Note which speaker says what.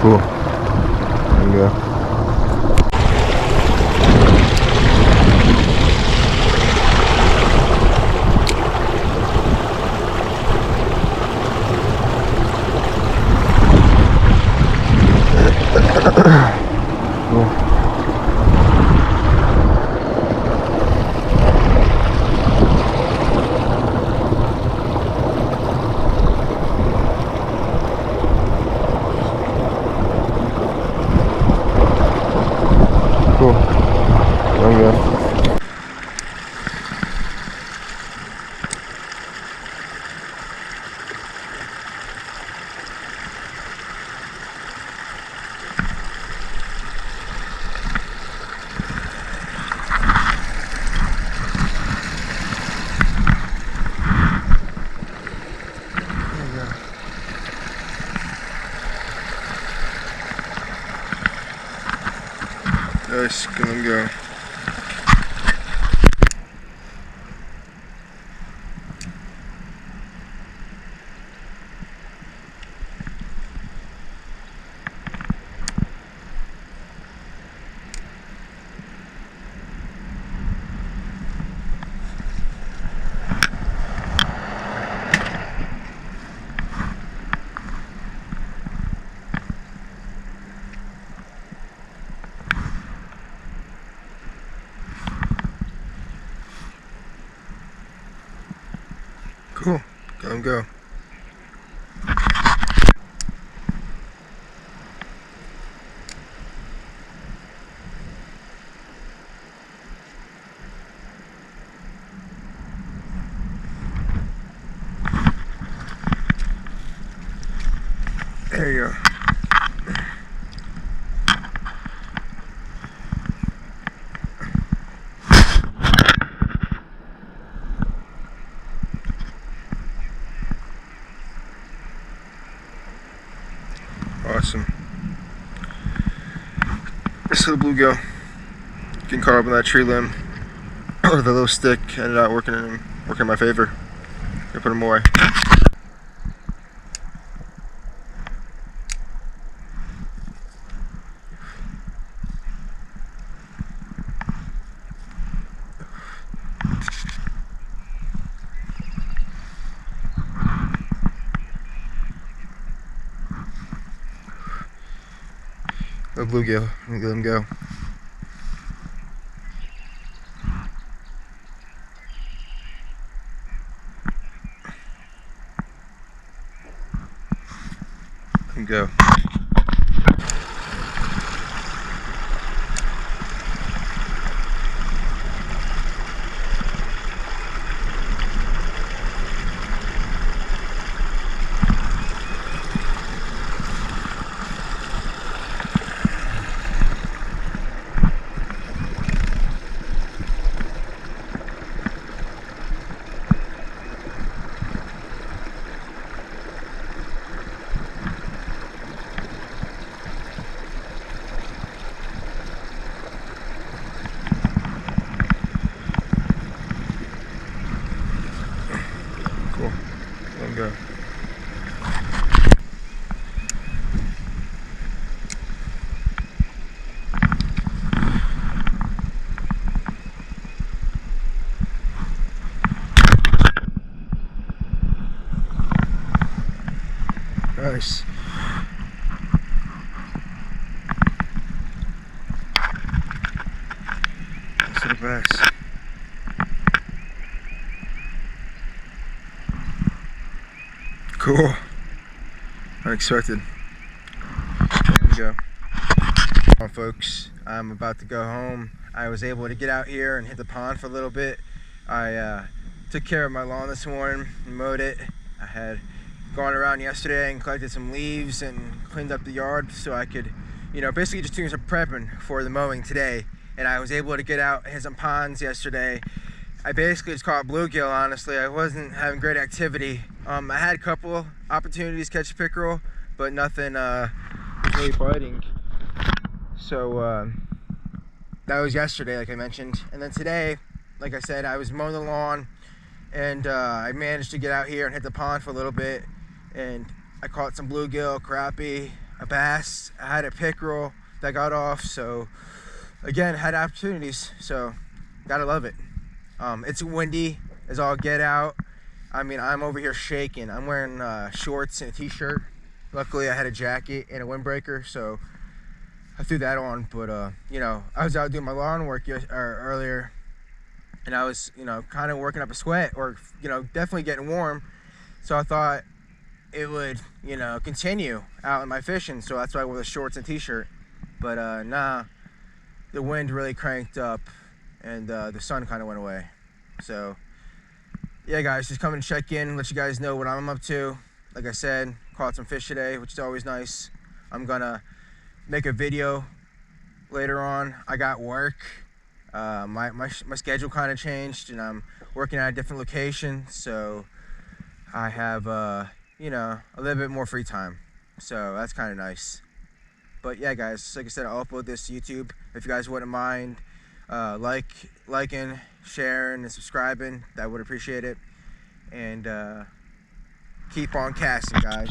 Speaker 1: Cool. There you go. Cool. There you go. Nice, gonna go. Cool, go. There you go. Awesome. This little bluegill getting caught up in that tree limb with a little stick ended up working in my favor. I put him away. The bluegill, let him go. Let him go. Cool. Let him go. Nice. Nice little bass. Cool. Unexpected. There we go. Come on, folks. I'm about to go home. I was able to get out here and hit the pond for a little bit. I took care of my lawn this morning and mowed it. I had gone around yesterday and collected some leaves and cleaned up the yard so I could, basically just doing some prepping for the mowing today. And I was able to get out and hit some ponds yesterday. I basically just caught bluegill, honestly. I wasn't having great activity. I had a couple opportunities to catch pickerel, but nothing really biting. So that was yesterday, like I mentioned. And then today, like I said, I was mowing the lawn, and I managed to get out here and hit the pond for a little bit, and I caught some bluegill, crappie, a bass, I had a pickerel that got off. So again, had opportunities, so gotta love it. It's windy as all get out. I mean, I'm over here shaking. I'm wearing shorts and a t-shirt. Luckily I had a jacket and a windbreaker, so I threw that on. But you know, I was out doing my lawn work earlier, and I was, you know, kind of working up a sweat, or, you know, definitely getting warm. So I thought it would, you know, continue out in my fishing, so that's why I wore the shorts and t-shirt. But nah, the wind really cranked up, and the sun kind of went away. So yeah, guys, just coming to check in, let you guys know what I'm up to. Like I said, caught some fish today, which is always nice. I'm gonna make a video later on. I got work. My schedule kind of changed, and I'm working at a different location, so I have you know, a little bit more free time, so that's kind of nice. But yeah, guys, like I said, I'll upload this to YouTube. If you guys wouldn't mind liking, sharing, and subscribing, that would appreciate it. And keep on casting, guys.